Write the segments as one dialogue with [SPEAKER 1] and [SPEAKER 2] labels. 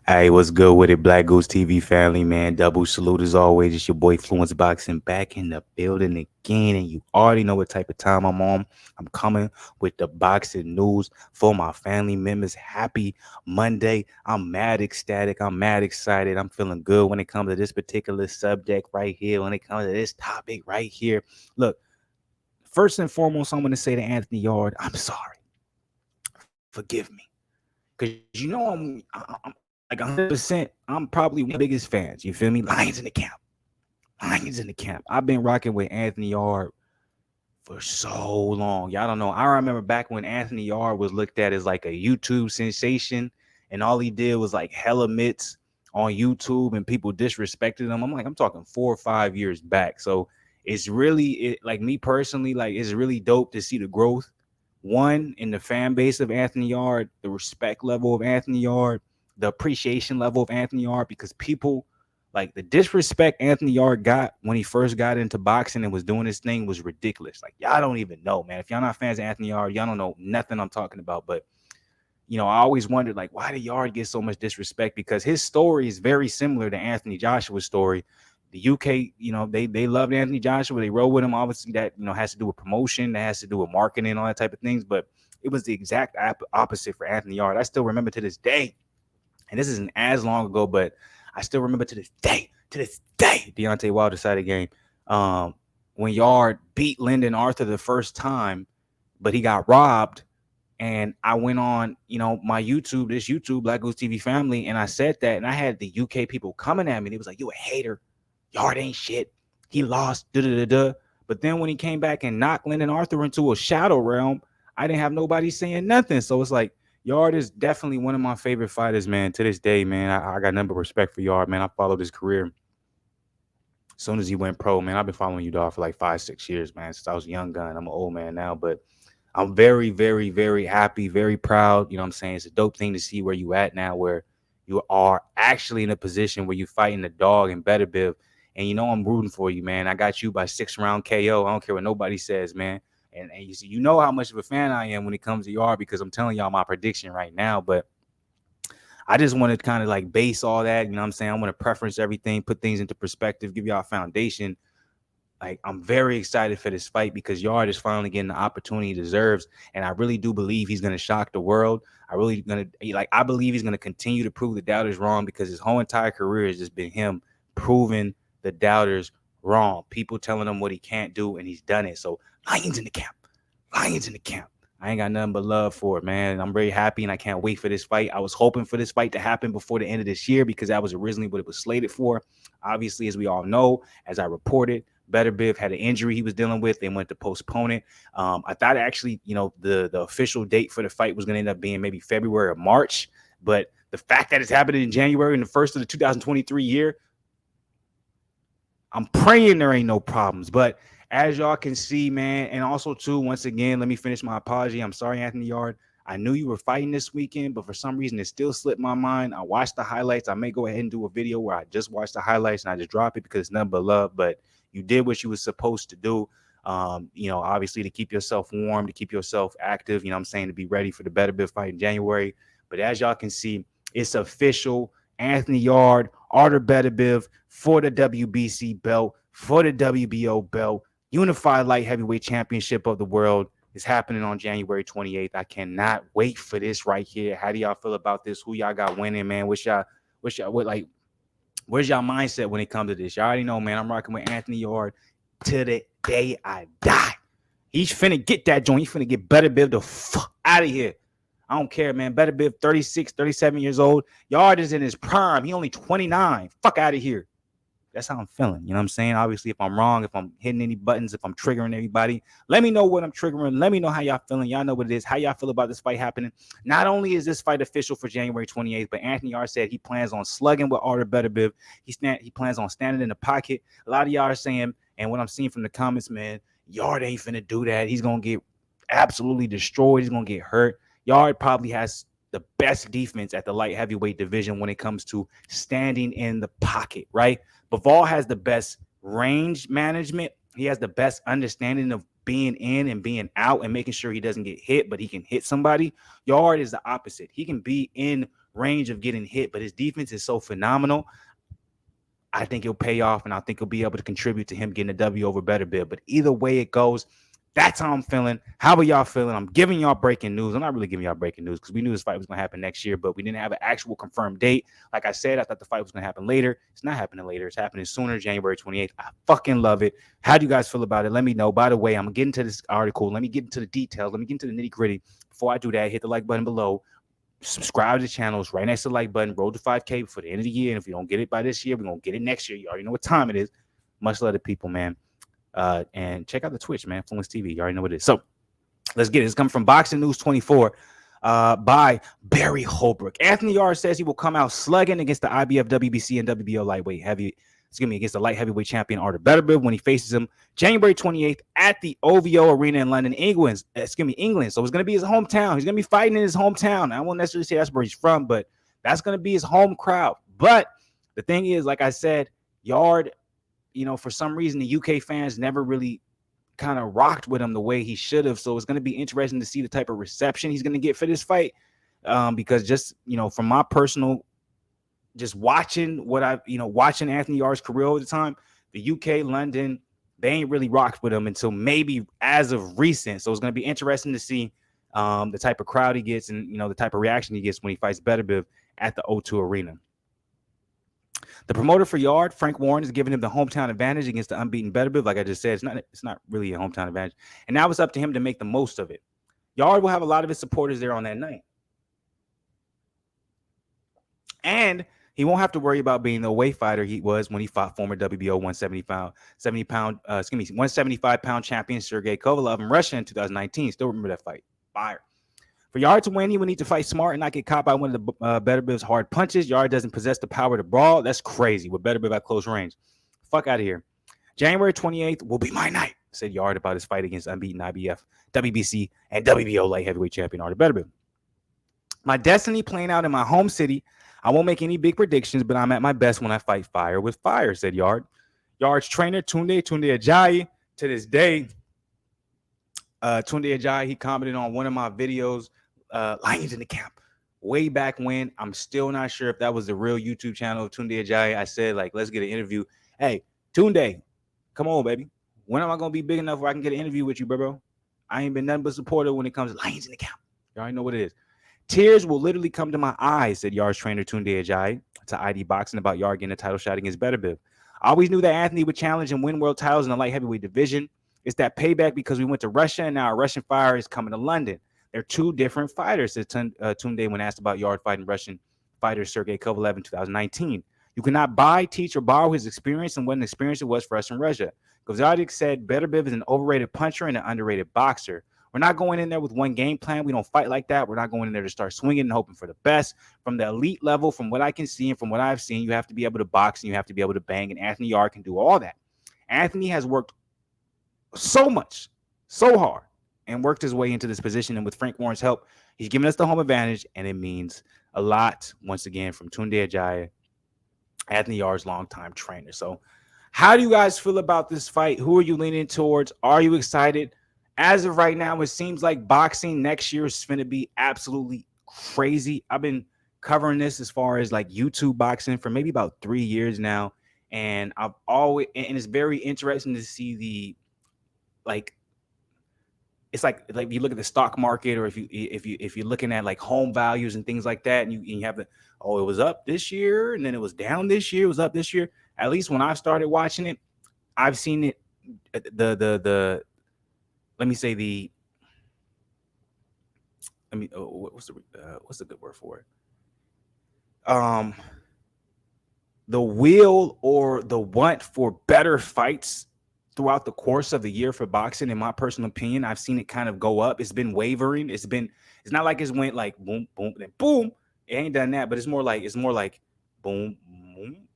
[SPEAKER 1] Hey, what's good with it, Black Goose TV family, man? Double salute as always. It's your boy Fluence Boxing back in the building again, and you already know what type of time I'm on. I'm coming with the boxing news for my family members. Happy Monday. I'm mad ecstatic. I'm mad excited. I'm feeling good when it comes to this particular subject right here, when it comes to this topic right here. Look, first and foremost, I'm going to say to Anthony Yard, I'm sorry. Forgive me. Because you know I'm like 100%. I'm probably one of the biggest fans. You feel me? Lions in the camp. Lions in the camp. I've been rocking with Anthony Yard for so long. Y'all don't know. I remember back when Anthony Yard was looked at as like a YouTube sensation, and all he did was like hella mitts on YouTube, and people disrespected him. I'm talking 4 or 5 years back. So it's really like me personally, like it's really dope to see the growth. One, in the fan base of Anthony Yard, the respect level of Anthony Yard, the appreciation level of Anthony Yard, because people like the disrespect Anthony Yard got when he first got into boxing and was doing this thing was ridiculous. Like y'all don't even know, man. If y'all not fans of Anthony Yard, y'all don't know nothing I'm talking about. But I always wondered like why did Yard get so much disrespect? Because his story is very similar to Anthony Joshua's story. The UK, they loved Anthony Joshua. They rode with him. Obviously, that has to do with promotion, that has to do with marketing, all that type of things. But it was the exact opposite for Anthony Yard. I still remember to this day, and this isn't as long ago, but I still remember to this day, Deontay Wilder side game, when Yard beat Lyndon Arthur the first time, but he got robbed. And I went on, my YouTube, Black Goose TV family, and I said that, and I had the UK people coming at me. They was like, "You a hater? Yard ain't shit. He lost." Da da da da. But then when he came back and knocked Lyndon Arthur into a shadow realm, I didn't have nobody saying nothing. So it's like Yard is definitely one of my favorite fighters, man. To this day, man, I got number respect for Yard, man. I followed his career as soon as he went pro, man. I've been following you, dog, for like 5, 6 years, man. Since I was a young gun. I'm an old man now, but I'm very, very, very happy, very proud. You know what I'm saying? It's a dope thing to see where you at now, where you are actually in a position where you're fighting the dog and Beterbiev. And I'm rooting for you, man. I got you by 6 round KO. I don't care what nobody says, man. And you see, how much of a fan I am when it comes to Yard, because I'm telling y'all my prediction right now. But I just want to kind of like base all that. You know what I'm saying? I want to preference everything, put things into perspective, give y'all a foundation. Like, I'm very excited for this fight because Yard is finally getting the opportunity he deserves, and I really do believe he's going to shock the world. I believe he's going to continue to prove the doubters wrong, because his whole entire career has just been him proving the doubters wrong. People telling him what he can't do, and he's done it. So Lions in the camp, Lions in the camp. I ain't got nothing but love for it, man. And I'm very happy, and I can't wait for this fight. I was hoping for this fight to happen before the end of this year, because that was originally what it was slated for. Obviously, as we all know, as I reported, Beterbiev had an injury he was dealing with. They went to postpone it. I thought actually, the official date for the fight was going to end up being maybe February or March. But the fact that it's happening in January, in the first of the 2023 year, I'm praying there ain't no problems. But as y'all can see, man, and also too, once again, let me finish my apology. I'm sorry, Anthony Yard. I knew you were fighting this weekend, but for some reason it still slipped my mind. I watched the highlights. I may go ahead and do a video where I just watch the highlights and I just drop it because it's nothing but love. But you did what you were supposed to do. Obviously to keep yourself warm, to keep yourself active, I'm saying, to be ready for the Beterbiev fight in January. But as y'all can see, it's official. Anthony Yard, Artur Beterbiev for the WBC belt, for the WBO belt, Unified Light Heavyweight Championship of the World is happening on January 28th. I cannot wait for this right here. How do y'all feel about this? Who y'all got winning, man? Where's y'all mindset when it comes to this? Y'all already know, man. I'm rocking with Anthony Yard till the day I die. He's finna get that joint. He's finna get Beterbiev the fuck out of here. I don't care, man. Beterbiev, 36, 37 years old. Yard is in his prime. He only 29. Fuck out of here. That's how I'm feeling. You know what I'm saying? Obviously, if I'm wrong, if I'm hitting any buttons, if I'm triggering anybody, let me know what I'm triggering. Let me know how y'all feeling. Y'all know what it is. How y'all feel about this fight happening. Not only is this fight official for January 28th, but Anthony Yard said he plans on slugging with Artur Beterbiev. He plans on standing in the pocket. A lot of y'all are saying, and what I'm seeing from the comments, man, Yard ain't finna do that. He's going to get absolutely destroyed. He's going to get hurt. Yard probably has the best defense at the light heavyweight division when it comes to standing in the pocket, right? Bivol has the best range management. He has the best understanding of being in and being out and making sure he doesn't get hit, but he can hit somebody. Yard is the opposite. He can be in range of getting hit, but his defense is so phenomenal. I think he'll pay off, and I think he'll be able to contribute to him getting a W over Beterbiev. But either way it goes, that's how I'm feeling. How are y'all feeling? I'm giving y'all breaking news. I'm not really giving y'all breaking news because we knew this fight was going to happen next year, but we didn't have an actual confirmed date. Like I said, I thought the fight was going to happen later. It's not happening later. It's happening sooner, January 28th. I fucking love it. How do you guys feel about it? Let me know. By the way, I'm going to get into this article. Let me get into the details. Let me get into the nitty gritty. Before I do that, hit the like button below. Subscribe to the channels right next to the like button. Roll to 5K before the end of the year. And if you don't get it by this year, we're going to get it next year. You already know what time it is. Much love to people, man. And check out the Twitch, man. Fluence TV. You already know what it is. So let's get it. It's coming from Boxing News 24 by Barry Holbrook. Anthony Yarde says he will come out slugging against the IBF, WBC, and WBO against the light heavyweight champion Artur Beterbiev when he faces him January 28th at the OVO Arena in London, England. So it's going to be his hometown. He's going to be fighting in his hometown. I won't necessarily say that's where he's from, but that's going to be his home crowd. But the thing is, like I said, Yarde, for some reason, the UK fans never really kind of rocked with him the way he should have. So it's going to be interesting to see the type of reception he's going to get for this fight. Because just, from my personal, just watching watching Anthony Yarde's career over the time, the UK, London, they ain't really rocked with him until maybe as of recent. So it's going to be interesting to see the type of crowd he gets and, the type of reaction he gets when he fights Beterbiev at the O2 Arena. The promoter for Yarde, Frank Warren, is giving him the hometown advantage against the unbeaten Beterbiev. Like I just said, it's not really a hometown advantage. And now it's up to him to make the most of it. Yarde will have a lot of his supporters there on that night. And he won't have to worry about being the away fighter he was when he fought former WBO 175-pound champion Sergey Kovalev in Russia in 2019. Still remember that fight. Fire. For Yarde to win, he would need to fight smart and not get caught by one of the Beterbiev's hard punches. Yarde doesn't possess the power to brawl. That's crazy with Beterbiev at close range. Fuck out of here. January 28th will be my night, said Yarde about his fight against unbeaten IBF, WBC, and WBO light heavyweight champion Artur Beterbiev. My destiny playing out in my home city. I won't make any big predictions, but I'm at my best when I fight fire with fire, said Yarde. Yarde's trainer, Tunde Ajayi, to this day, Tunde Ajayi, he commented on one of my videos, Lions in the Camp, way back when. I'm still not sure if that was the real YouTube channel of Tunde Ajayi. I said, let's get an interview. Hey, Tunde, come on, baby. When am I going to be big enough where I can get an interview with you, bro? I ain't been nothing but supporter when it comes to Lions in the Camp. You already know what it is. Tears will literally come to my eyes, said Yarde's trainer Tunde Ajayi to ID Boxing about Yarde getting a title shot against Beterbiev. I always knew that Anthony would challenge and win world titles in the light heavyweight division. It's that payback because we went to Russia and now our Russian fire is coming to London. They're two different fighters, said Tunde when asked about Yarde fighting Russian fighter Sergey Kovalev in 2019. You cannot buy, teach, or borrow his experience and what an experience it was for us in Russia. Kovalev said Beterbiev is an overrated puncher and an underrated boxer. We're not going in there with one game plan. We don't fight like that. We're not going in there to start swinging and hoping for the best. From the elite level, from what I can see and from what I've seen, you have to be able to box and you have to be able to bang, and Anthony Yarde can do all that. Anthony has worked so much, so hard, and worked his way into this position. And with Frank Warren's help, he's giving us the home advantage, and it means a lot, once again, from Tunde Ajayi, Anthony Yarde's longtime trainer. So how do you guys feel about this fight? Who are you leaning towards? Are you excited? As of right now, it seems like boxing next year is going to be absolutely crazy. I've been covering this as far as YouTube boxing for maybe about 3 years now. And it's very interesting to see it's like if you look at the stock market, or if you're looking at home values and things like that, and you have it was up this year and then it was down this year, it was up this year. At least when I started watching it, I've seen it what's the good word for it? The will or the want for better fights throughout the course of the year for boxing, in my personal opinion, I've seen it kind of go up. It's been wavering. It's not like it's went boom, boom, then boom. It ain't done that, but it's more like boom, boom,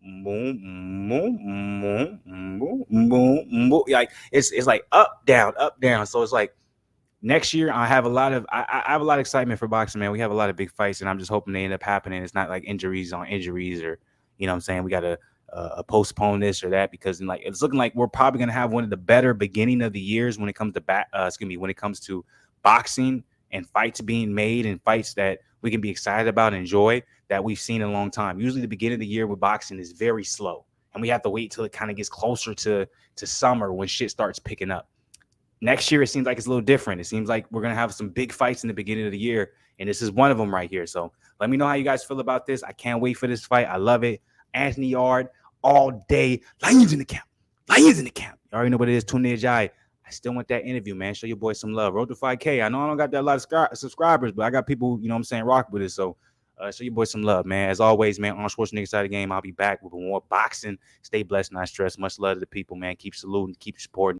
[SPEAKER 1] boom, boom, boom, boom, boom, boom. It's like up, down, up, down. So it's next year I have a lot of excitement for boxing, man. We have a lot of big fights, and I'm just hoping they end up happening. It's not like injuries on injuries, or what I'm saying, we got to postpone this or that, because it's looking like we're probably going to have one of the better beginning of the years when it comes to when it comes to boxing and fights being made and fights that we can be excited about and enjoy that we've seen in a long time. Usually the beginning of the year with boxing is very slow, and we have to wait till it kind of gets closer to summer when shit starts picking up. Next year, it seems like it's a little different. It seems like we're going to have some big fights in the beginning of the year, and this is one of them right here. So let me know how you guys feel about this. I can't wait for this fight. I love it. Anthony Yarde all day. Lions in the camp. Lions in the camp. You already know what it is. Tune in, Jai. I still want that interview, man. Show your boy some love. Road to 5K. I know I don't got that a lot of subscribers, but I got people, you know what I'm saying, rock with it. So show your boy some love, man. As always, man, on Schwarzenegger side of the game, I'll be back with more boxing. Stay blessed, not stressed. Much love to the people, man. Keep saluting, keep supporting.